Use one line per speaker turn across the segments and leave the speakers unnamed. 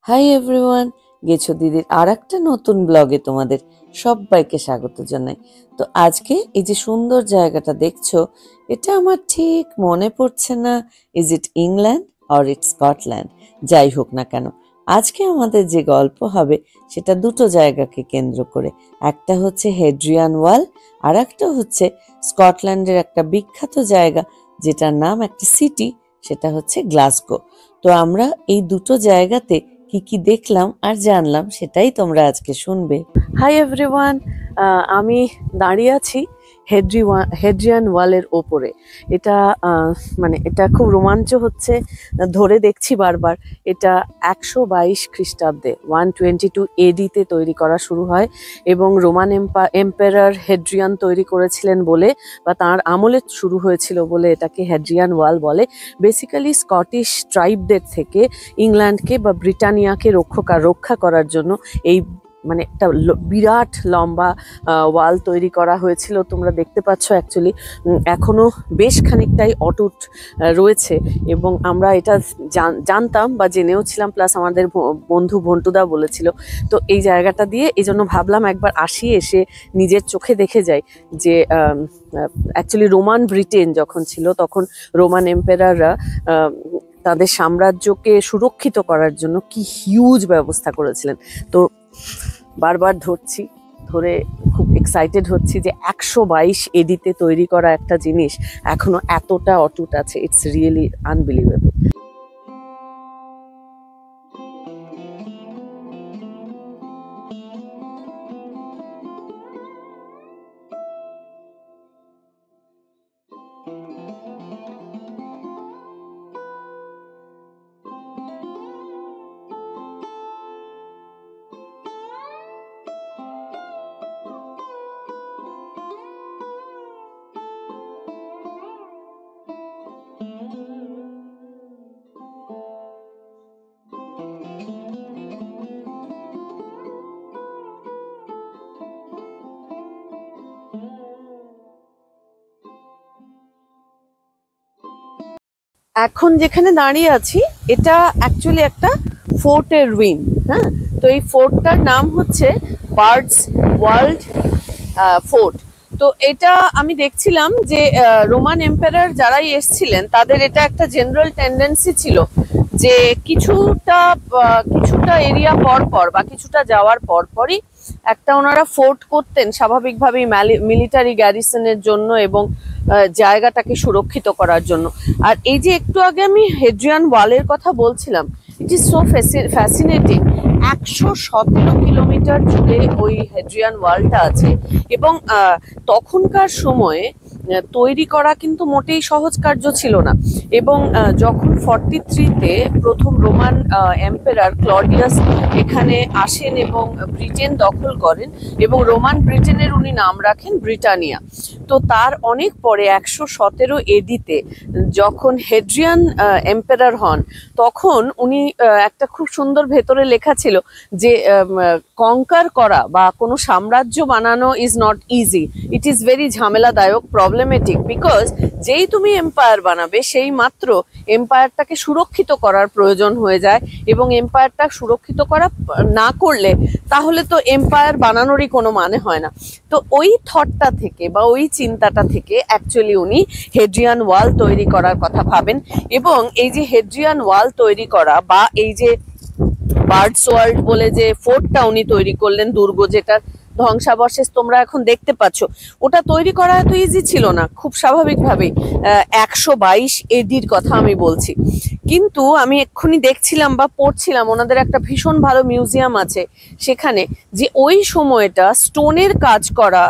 Hi everyone, গেছো দিদির আর একটা নতুন ব্লগে তোমাদের সবাইকে স্বাগত জানাই। তো আজকে এই যে সুন্দর জায়গাটা দেখছো, এটা আমার ঠিক মনে পড়ছে না is it England or it Scotland. যাই হোক না কেন, আজকে আমাদের যে গল্প হবে সেটা দুটো জায়গাকে কেন্দ্র করে। একটা হচ্ছে হেড্রিয়ান ওয়াল, আর একটা হচ্ছে স্কটল্যান্ডের একটা বিখ্যাত জায়গা যেটার নাম একটা সিটি, সেটা হচ্ছে গ্লাসগো। তো আমরা এই দুটো জায়গাতে কি কি দেখলাম আর জানলাম সেটাই তোমরা আজকে শুনবে। হাই এভরিওয়ান, আমি দাঁড়িয়ে আছি হেড্রিয়ান ওয়ালের ওপরে। এটা এটা খুব রোমাঞ্চ হচ্ছে, ধরে দেখছি বারবার। এটা 122 খ্রিস্টাব্দে 122 এডিতে তৈরি করা শুরু হয় এবং রোমান এম্পায়ার হেড্রিয়ান তৈরি করেছিলেন বলে, বা তার আমলে শুরু হয়েছিল বলে এটাকে হেড্রিয়ান ওয়াল বলে। বেসিক্যালি স্কটিশ ট্রাইবদের থেকে ইংল্যান্ডকে বা ব্রিটানিয়াকে রক্ষা করার জন্য এই একটা বিরাট লম্বা ওয়াল তৈরি করা হয়েছিল। তোমরা দেখতে পাচ্ছ অ্যাকচুয়ালি এখনো বেশ খানিকটাই অটুট রয়েছে এবং আমরা এটা জানতাম বা জেনেও ছিলাম, প্লাস আমাদের বন্ধু ভন্টুদা বলেছিল। তো এই জায়গাটা দিয়ে এই জন্য ভাবলাম একবার আসি, এসে নিজের চোখে দেখে যাই যে অ্যাকচুয়ালি রোমান ব্রিটেন যখন ছিল তখন রোমান এম্পায়াররা তাদের সাম্রাজ্যকে সুরক্ষিত করার জন্য কি হিউজ ব্যবস্থা করেছিলেন। তো বারবার ধরে খুব এক্সাইটেড হচ্ছি যে 122 এডিতে তৈরি করা একটা জিনিস এখনো এতটা অটুট আছে। It's really unbelievable. এখন যেখানে দাঁড়িয়ে আছি এটা অ্যাকচুয়ালি একটা ফোর্টের রুইন। হ্যাঁ, তো এই ফোর্টটার নাম হচ্ছে বার্ডস ওয়ার্ল্ড ফোর্ট। তো এটা আমি দেখছিলাম যে রোমান এম্পায়ার যারাই এসছিলেন তাদের এটা একটা জেনারেল টেন্ডেন্সি ছিল যে কিছুটা এরিয়া পর বা কিছুটা যাওয়ার পরই একটা ওনারা ফোর্ট করতেন, স্বাভাবিকভাবেই মিলিটারি গ্যারিসনের জন্য এবং জায়গাটাকে সুরক্ষিত করার জন্য। আর এই যে একটু আগে আমি হেড্রিয়ান ওয়ালের কথা বলছিলাম, it is so fascinating. 117 kilometre জুড়ে ওই হেড্রিয়ান ওয়ালটা আছে এবং তখনকার সময়ে তৈরি করা কিন্তু মোটেই সহজ কার্য ছিল না। এবং যখন 43-তে প্রথম রোমান এম্পায়ার ক্লডিয়াস এখানে আসেন এবং ব্রিটেন দখল করেন এবং রোমান ব্রিটেনের উনি নাম রাখেন ব্রিটানিয়া। তো তার অনেক পরে 117 এডিতে যখন হেড্রিয়ান এম্পায়ার হন তখন উনি একটা খুব সুন্দর ভেতরে লেখা ছিল যে কঙ্কার করা বা কোনো সাম্রাজ্য বানানো is not easy, it is very ঝামেলাদায়ক, প্রবলেমেটিক, বিকজ যেই তুমি এম্পায়ার বানাবে সেই মাত্র এম্পায়ারটাকে সুরক্ষিত করার প্রয়োজন হয়ে যায় এবং এম্পায়ারটা সুরক্ষিত করা না করলে তাহলে তো এম্পায়ার বানানোরই কোনো মানে হয় না। তো ওই থটটা থেকে বা ওই চিন্তাটা থেকে অ্যাকচুয়ালি উনি হেড্রিয়ান ওয়াল তৈরি করার কথা ভাবেন এবং এই যে হেড্রিয়ান ওয়াল তৈরি করা বা এই যে বার্ডস ওয়ার্ল্ড বলে যে ফোর্টটা উনি তৈরি করলেন, দুর্গ যেটা ধ্বংসাবশেষ তোমরা এখন দেখতে পাচ্ছ, ওটা তৈরি করা এত ইজি ছিল না। খুব স্বাভাবিকভাবেই 122 এডির কথা আমি বলছি। কিন্তু আমি এক্ষুনি দেখছিলাম বা পড়ছিলাম ওনাদের একটা ভীষণ ভালো মিউজিয়াম আছে সেখানে, যে ওই সময়টা স্টোনের কাজ করা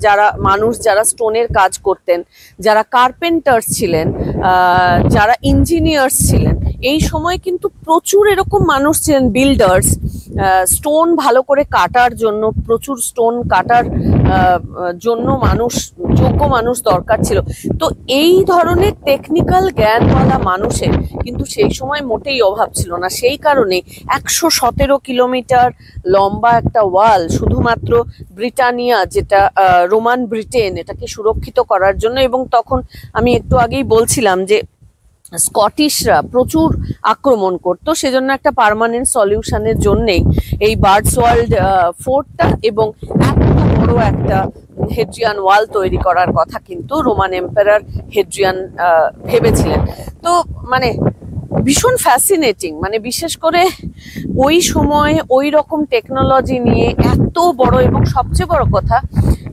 যারা স্টোনের কাজ করতেন, যারা কার্পেন্টার্স ছিলেন, যারা ইঞ্জিনিয়ার্স ছিলেন, এই সময় কিন্তু প্রচুর এরকম মানুষ ছিলেন, বিল্ডার্স, স্টোন ভালো করে কাটার জন্য, প্রচুর স্টোন কাটার জন্য যোগ্য মানুষ দরকার ছিল। তো এই ধরনের টেকনিক্যাল জ্ঞানওয়ালা মানুষের কিন্তু সেই সময় মোটেই অভাব ছিল না। সেই কারণে 117 কিলোমিটার লম্বা একটা ওয়াল শুধুমাত্র ব্রিটানিয়া, যেটা রোমান ব্রিটেন, এটাকে সুরক্ষিত করার জন্য। এবং তখন আমি একটু আগেই বলছিলাম যে স্কটিশরা প্রচুর আক্রমণ করতো, সেজন্য একটা পার্মানেন্ট সলিউশনের জন্যই এই বার্ডসওয়াল্ড ফোর্টটা এবং এত বড় একটা হেড্রিয়ান ওয়াল তৈরি করার কথা কিন্তু রোমান এম্পারার হেড্রিয়ান ভেবেছিলেন। তো মানে ভীষণ ফ্যাসিনেটিং, মানে বিশেষ করে ওই সময় ওই রকম টেকনোলজি নিয়ে এত বড়, এবং সবচেয়ে বড় কথা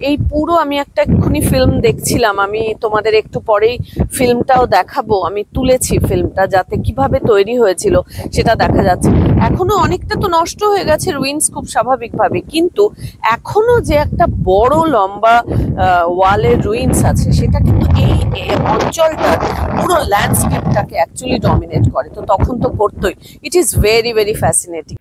এই পুরো, আমি একটা এক্ষুনি ফিল্ম দেখছিলাম, আমি তোমাদের একটু পরেই ফিল্মটাও দেখাবো, আমি তুলেছি ফিল্মটা যাতে কিভাবে তৈরি হয়েছিল সেটা দেখা যাচ্ছে। এখনো অনেকটা তো নষ্ট হয়ে গেছে রুইন্স খুব স্বাভাবিকভাবে, কিন্তু এখনো যে একটা বড় লম্বা ওয়ালের রুইন্স আছে সেটা কিন্তু এই অঞ্চলটার পুরো ল্যান্ডস্কেপটাকে অ্যাকচুয়ালি ডমিনেট করে। তো তখন তো করতোই। It is very very fascinating.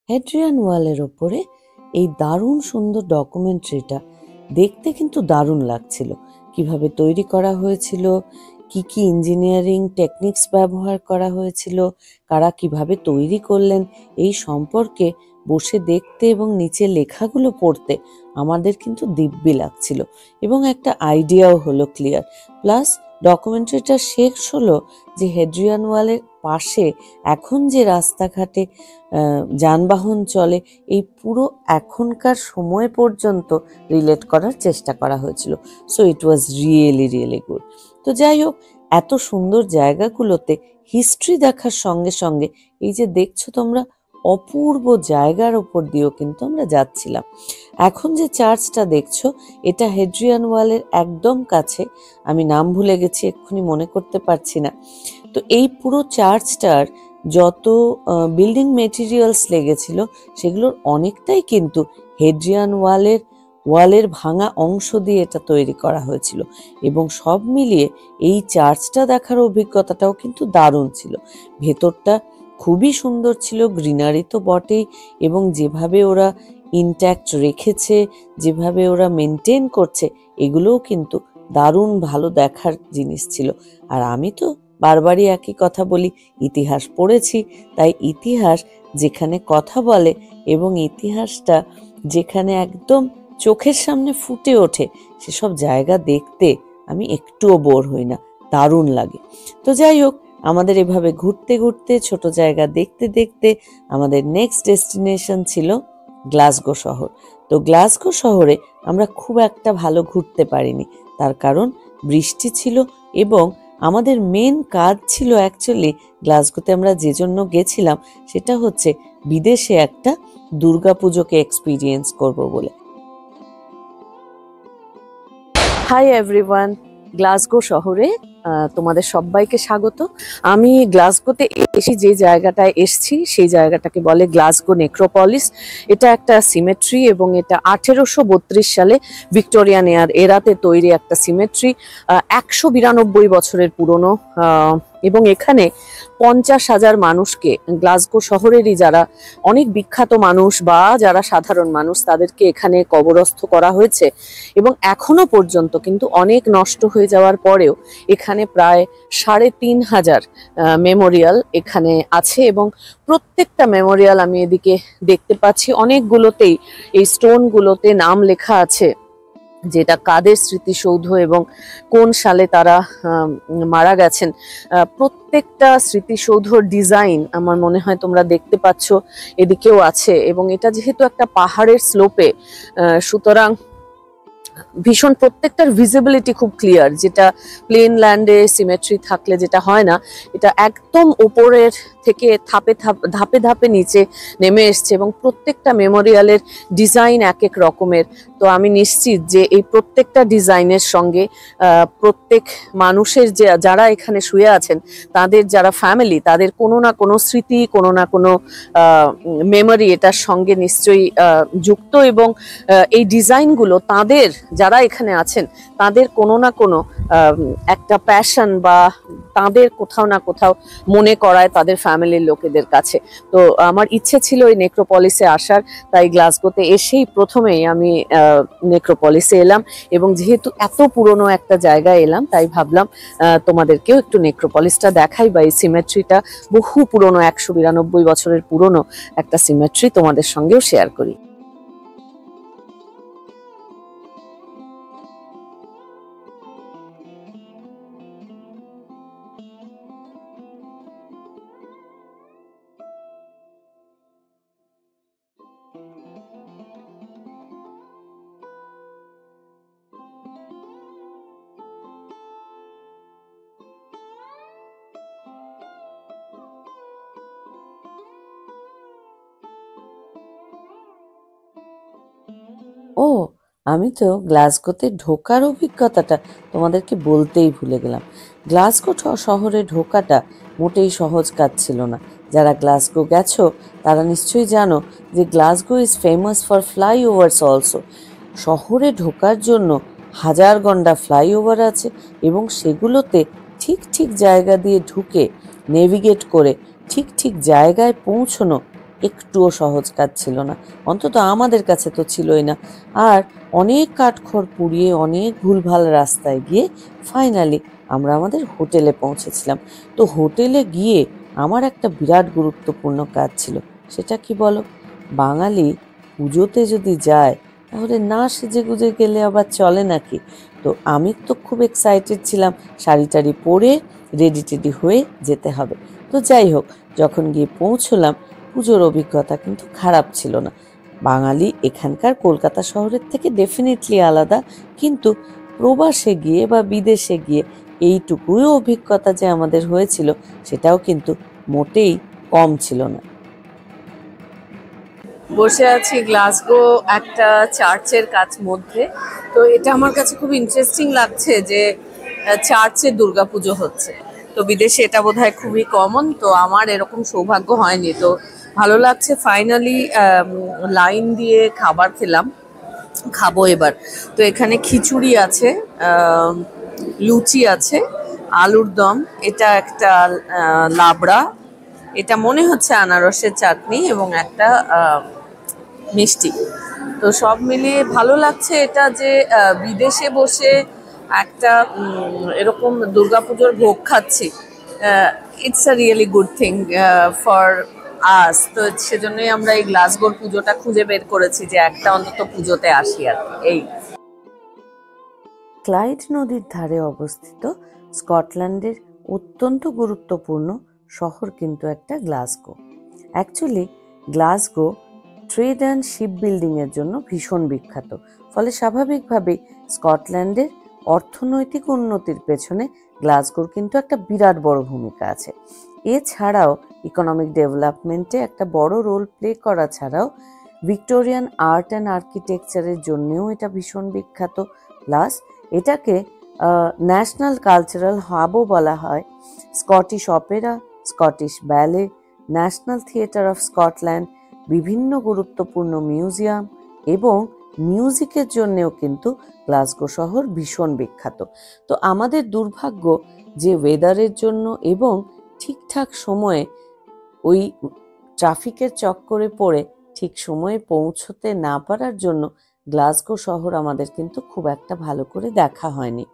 Hadrian ওয়ালের ওপরে এই দারুণ সুন্দর ডকুমেন্টারিটা দেখতে কিন্তু দারুণ লাগছিল। কিভাবে তৈরি করা হয়েছিল, কি কি ইঞ্জিনিয়ারিং টেকনিক্স ব্যবহার করা হয়েছিল, কারা কিভাবে তৈরি করলেন, এই সম্পর্কে বসে দেখতে এবং নিচে লেখাগুলো পড়তে আমাদের কিন্তু দিব্যি লাগছিল, এবং একটা আইডিয়াও হলো ক্লিয়ার। প্লাস ডকুমেন্টারিটা শেষ হলো যে হেড্রিয়ান ওয়ালের পাশে এখন যে রাস্তাঘাটে যানবাহন চলে, এই পুরো এখনকার সময় পর্যন্ত রিলেট করার চেষ্টা করা হয়েছিল। So it was really really good. তো যাই হোক, এত সুন্দর জায়গাগুলোতে হিস্ট্রি দেখার সঙ্গে সঙ্গে এই যে দেখছো তোমরা অপূর্ব জায়গার ওপর দিয়েও কিন্তু আমরা যাচ্ছিলাম। এখন যে চার্চটা দেখছো এটা হেড্রিয়ান ওয়ালের একদম কাছে, আমি নাম ভুলে গেছি, এক্ষুনি মনে করতে পারছি না। তো এই পুরো চার্চটার যত বিল্ডিং মেটেরিয়ালস লেগেছিল সেগুলোর অনেকটাই কিন্তু হেড্রিয়ান ওয়ালের ভাঙা অংশ দিয়ে এটা তৈরি করা হয়েছিল, এবং সব মিলিয়ে এই চার্চটা দেখার অভিজ্ঞতাটাও কিন্তু দারুণ ছিল। ভেতরটা খুবই সুন্দর ছিল, গ্রিনারি তো বটেই, এবং যেভাবে ওরা ইনট্যাক্ট রেখেছে, যেভাবে ওরা মেনটেন করছে, এগুলোও কিন্তু দারুণ ভালো দেখার জিনিস ছিল। আর আমি তো বারবারই একই কথা বলি, ইতিহাস পড়েছি, তাই ইতিহাস যেখানে কথা বলে এবং ইতিহাসটা যেখানে একদম চোখের সামনে ফুটে ওঠে, সেসব জায়গা দেখতে আমি একটুও বোর হই না, দারুণ লাগে। তো যাই হোক, আমাদের এভাবে ঘুরতে ঘুরতে ছোট জায়গা দেখতে দেখতে আমাদের নেক্সট ডেস্টিনেশন ছিল গ্লাসগো শহর। তো গ্লাসগো শহরে আমরা খুব একটা ভালো ঘুরতে পারিনি, তার কারণ বৃষ্টি ছিল, এবং আমাদের মেন কাজ ছিল অ্যাকচুয়ালি গ্লাসগোতে আমরা যে জন্য গেছিলাম সেটা হচ্ছে বিদেশে একটা দুর্গাপুজোকে এক্সপিরিয়েন্স করব বলে। হাই এভরিওয়ান, গ্লাসগো শহরে তোমাদের সবাইকে স্বাগত। আমি গ্লাসগোতে এসে যে জায়গাটায় এসছি সেই জায়গাটাকে বলে গ্লাসগো নেক্রোপলিস। এটা একটা সিমেট্রি, এবং এটা 1832 সালে ভিক্টোরিয়ান এরাতে তৈরি একটা সিমেট্রি। 192 বছরের পুরনো এবং এখানে 50,000 মানুষকে, গ্লাসগো শহরেরই যারা অনেক বিখ্যাত মানুষ বা যারা সাধারণ মানুষ, তাদেরকে এখানে কবরস্থ করা হয়েছে। এবং এখনো পর্যন্ত কিন্তু অনেক নষ্ট হয়ে যাওয়ার পরেও এখানে প্রায় 3,500 মেমোরিয়াল এখানে আছে। এবং প্রত্যেকটা মেমোরিয়াল আমি এদিকে দেখতে পাচ্ছি, অনেকগুলোতেই এই স্টোনগুলোতে নাম লেখা আছে, যেটা কাদের স্মৃতিসৌধ এবং কোন সালে তারা মারা গেছেন। প্রত্যেকটা স্মৃতিসৌধর ডিজাইন আমার মনে হয় তোমরা দেখতে পাচ্ছ, এদিকেও আছে। এবং এটা যেহেতু একটা পাহাড়ের স্লোপে, সুতরাং ভীষণ প্রত্যেকটার ভিজিবিলিটি খুব ক্লিয়ার, যেটা প্লেন ল্যান্ডে সিমেট্রি থাকলে যেটা হয় না। এটা একদম উপরের থেকে ধাপে ধাপে নিচে নেমে এসছে এবং প্রত্যেকটা মেমোরিয়ালের ডিজাইন এক এক রকমের। তো আমি নিশ্চিত যে এই প্রত্যেকটা ডিজাইনের সঙ্গে প্রত্যেক মানুষের যারা এখানে শুয়ে আছেন, তাদের যারা ফ্যামিলি, তাদের কোনো না কোনো স্মৃতি, কোনো না কোনো মেমোরি এটার সঙ্গে নিশ্চয়ই যুক্ত। এবং এই ডিজাইনগুলো তাদের, যারা এখানে আছেন, তাদের কোনো না কোনো একটা প্যাশন বা তাদের কোথাও না কোথাও মনে করায় তাদের ফ্যামিলির লোকেদের কাছে। তো আমার ইচ্ছে ছিল এই নেক্রোপলিসে আসার, তাই গ্লাসগোতে এসেই প্রথমেই আমি নেক্রোপলিসে এলাম। এবং যেহেতু এত পুরনো একটা জায়গায় এলাম, তাই ভাবলাম তোমাদেরকেও একটু নেক্রোপলিসটা দেখাই, বা এই সিমেট্রিটা বহু পুরনো, 192 বছরের পুরনো একটা সিমেট্রি, তোমাদের সঙ্গেও শেয়ার করি। ও, আমি তো গ্লাসগোতে ঢোকার অভিজ্ঞতাটা তোমাদেরকে বলতেই ভুলে গেলাম। গ্লাসগো শহরে ঢোকাটা মোটেই সহজ কাজ ছিল না। যারা গ্লাসগো গেছো তারা নিশ্চয়ই জানো যে Glasgow is famous for flyovers also. শহরে ঢোকার জন্য হাজার গন্ডা ফ্লাইওভার আছে এবং সেগুলোতে ঠিক ঠিক জায়গা দিয়ে ঢুকে নেভিগেট করে ঠিক ঠিক জায়গায় পৌঁছানো একটুও সহজ কাজ ছিল না, অন্তত আমাদের কাছে তো ছিলই না। আর অনেক কাঠখড় পুড়িয়ে, অনেক ভুলভাল রাস্তায় গিয়ে ফাইনালি আমরা আমাদের হোটেলে পৌঁছেছিলাম। তো হোটেলে গিয়ে আমার একটা বিরাট গুরুত্বপূর্ণ কাজ ছিল। সেটা কি বলো? বাঙালি পুজোতে যদি যায় তাহলে না সেজে গুজে গেলে আবার চলে নাকি? তো আমি তো খুব এক্সাইটেড ছিলাম, শাড়ি টাড়ি পরে রেডি টেডি হয়ে যেতে হবে। তো যাই হোক, যখন গিয়ে পৌঁছলাম, পুজোর অভিজ্ঞতা কিন্তু খারাপ ছিল না। বাঙালি এখানকার কলকাতা শহরের থেকে ডেফিনেটলি আলাদা, কিন্তু প্রবাসে গিয়ে বা বিদেশে গিয়ে এইটুকুই অভিজ্ঞতা যে আমাদের হয়েছিল, সেটাও কিন্তু মোটেই কম ছিল না। বসে আছি গ্লাসগো একটা চার্চের মধ্যে। তো এটা আমার কাছে খুব ইন্টারেস্টিং লাগছে যে চার্চে দুর্গাপুজো হচ্ছে। তো বিদেশে এটা বোধহয় খুবই কমন, তো আমার এরকম সৌভাগ্য হয়নি। তো ভালো লাগছে, ফাইনালি লাইন দিয়ে খাবার খেলাম, খাবো এবার। তো এখানে খিচুড়ি আছে, লুচি আছে, আলুর দম, এটা একটা লাবড়া, এটা মনে হচ্ছে আনারসের চাটনি, এবং একটা মিষ্টি। তো সব মিলিয়ে ভালো লাগছে এটা যে বিদেশে বসে একটা এরকম দুর্গাপুজোর ভোগ খাচ্ছি। It's a really good thing for us. তো সেজন্যই আমরা এই গ্লাসগোর পুজোটা খুঁজে বের করেছি যে একটা অন্তত পুজোতে আসি আর এই। ক্লাইড নদীর ধারে অবস্থিত স্কটল্যান্ডের অত্যন্ত গুরুত্বপূর্ণ শহর কিন্তু একটা Glasgow. Actually Glasgow trade and ship building এর জন্য ভীষণ বিখ্যাত। ফলে স্বাভাবিকভাবেই স্কটল্যান্ডের অর্থনৈতিক উন্নতির পেছনে গ্লাসগোর কিন্তু একটা বিরাট বড় ভূমিকা আছে। এছাড়াও ইকোনমিক ডেভেলপমেন্টে একটা বড় রোল প্লে করা ছাড়াও ভিক্টোরিয়ান আর্ট অ্যান্ড আর্কিটেকচারের জন্যও এটা ভীষণ বিখ্যাত। প্লাস এটাকে ন্যাশনাল কালচারাল হাবও বলা হয়। স্কটিশ অপেরা, স্কটিশ ব্যালে, ন্যাশনাল থিয়েটার অফ স্কটল্যান্ড, বিভিন্ন গুরুত্বপূর্ণ মিউজিয়াম এবং মিউজিকের জন্যেও কিন্তু গ্লাসগো শহর ভীষণ বিখ্যাত। তো আমাদের দুর্ভাগ্য যে ওয়েদারের জন্য এবং ঠিকঠাক সময়ে ওই ট্রাফিকের চক্করে পড়ে ঠিক সময়ে পৌঁছতে না পারার জন্য গ্লাসগো শহর আমাদের কিন্তু খুব একটা ভালো করে দেখা হয়নি।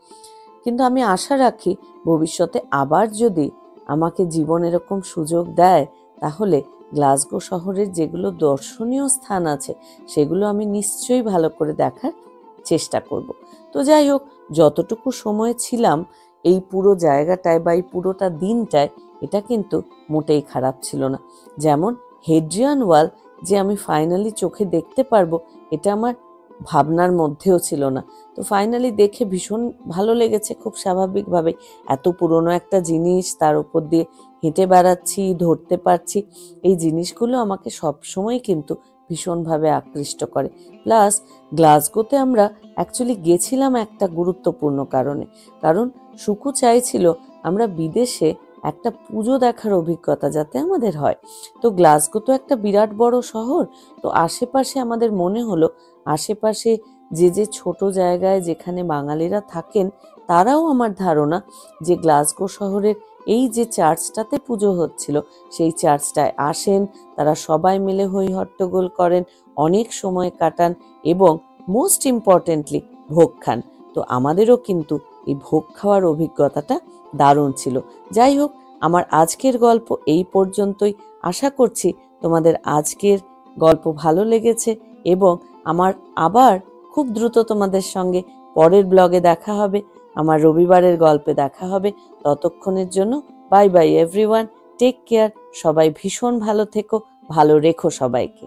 কিন্তু আমি আশা রাখি ভবিষ্যতে আবার যদি আমাকে জীবন এরকম সুযোগ দেয়, তাহলে গ্লাসগো শহরের যেগুলো দর্শনীয় স্থান আছে সেগুলো আমি নিশ্চয়ই ভালো করে দেখার চেষ্টা করব। তো যাই হোক, যতটুকু সময় ছিলাম এই পুরো জায়গাটায় বা এই পুরোটা দিনটায়, এটা কিন্তু মোটেই খারাপ ছিল না। যেমন হেড্রিয়ান ওয়াল যে আমি ফাইনালি চোখে দেখতে পারবো, এটা আমার ভাবনার মধ্যেও ছিল না। তো ফাইনালি দেখে ভীষণ ভালো লেগেছে, খুব স্বাভাবিকভাবে। এত পুরনো একটা জিনিস, তার উপর দিয়ে হেঁটে বেড়াচ্ছি, ধরতে পারছি, এই জিনিসগুলো আমাকে সবসময় কিন্তু ভীষণভাবে আকৃষ্ট করে। প্লাস গ্লাসগোতে আমরা অ্যাকচুয়ালি গেছিলাম একটা গুরুত্বপূর্ণ কারণে, কারণ সুকু চাইছিল আমরা বিদেশে একটা পুজো দেখার অভিজ্ঞতা যাতে আমাদের হয়। তো গ্লাসগো তো একটা বিরাট বড় শহর, তো আশেপাশে আমাদের মনে হলো আশেপাশে যে ছোট জায়গায় যেখানে বাঙালিরা থাকেন, তারাও আমার ধারণা যে গ্লাসগো শহরের এই যে চার্চটাতে পুজো হচ্ছিল সেই চার্চটায় আসেন, তারা সবাই মিলে হই হট্টগোল করেন, অনেক সময় কাটান এবং মোস্ট ইম্পর্টেন্টলি ভোগ খান। তো আমাদেরও কিন্তু এই ভোগ খাওয়ার অভিজ্ঞতাটা দারুণ ছিল। যাই হোক, আমার আজকের গল্প এই পর্যন্তই। আশা করছি তোমাদের আজকের গল্প ভালো লেগেছে এবং আমার আবার খুব দ্রুত তোমাদের সঙ্গে পরের ব্লগে দেখা হবে, আমার রবিবারের গল্পে দেখা হবে। ততক্ষণের জন্য bye bye everyone, take care. সবাই ভীষণ ভালো থেকো, ভালো রেখো সবাইকে।